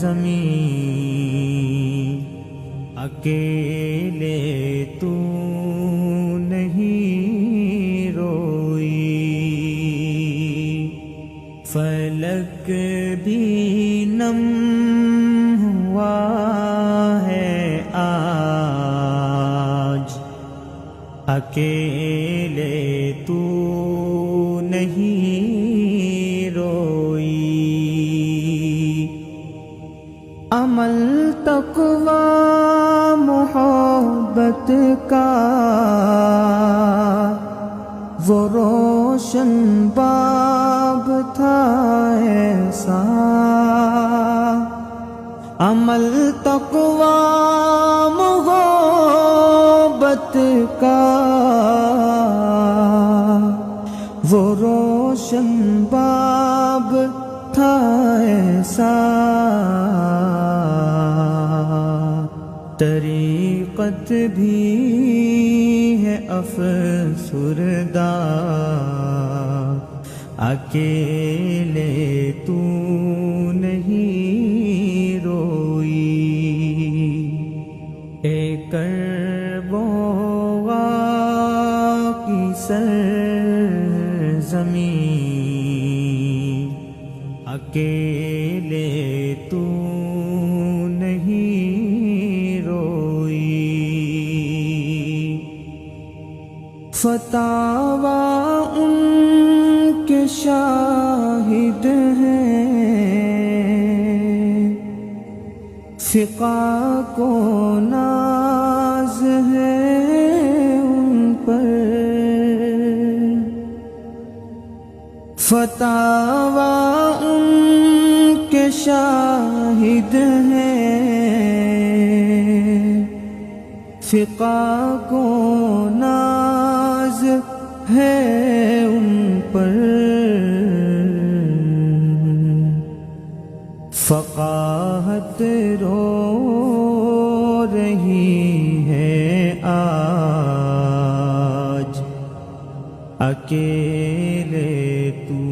زمین اکیلے تو نہیں روئی، فلک بھی نم ہوا ہے آج، اکیلے تو نہیں روئی۔ عمل تقویٰ محبت کا وہ روشن باب تھا ایسا، عمل تقویٰ محبت کا وہ روشن باب تھا ایسا، طریقت بھی ہے افسردہ، اکیلے تو نہیں روئی۔ اے کرب و غم کی سرزمین اکیلے تو نہیں روئی، فتاوی ان کے شاہد ہیں، فقہ کو ناز ہے ان پر، فتاوی ان کے شاہد ہیں، فقہ کو ناز ہے ان پر، فقاہت رو رہی ہے آج، اکیلے تو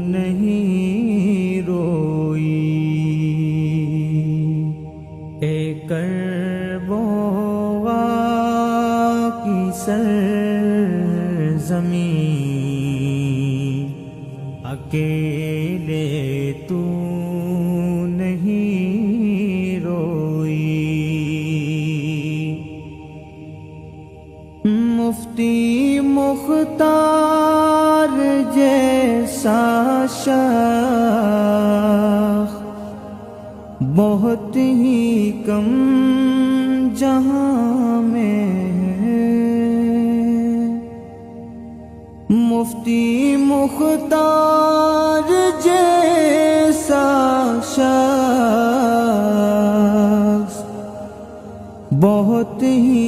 نہیں روئی۔ اے کرب و غم کی سرزمین اکیلے تو نہیں روئی۔ مفتی مختار جیسا شیخ بہت ہی کم جہاں میں ہے، مفتی مختار جیسا شخص بہت ہی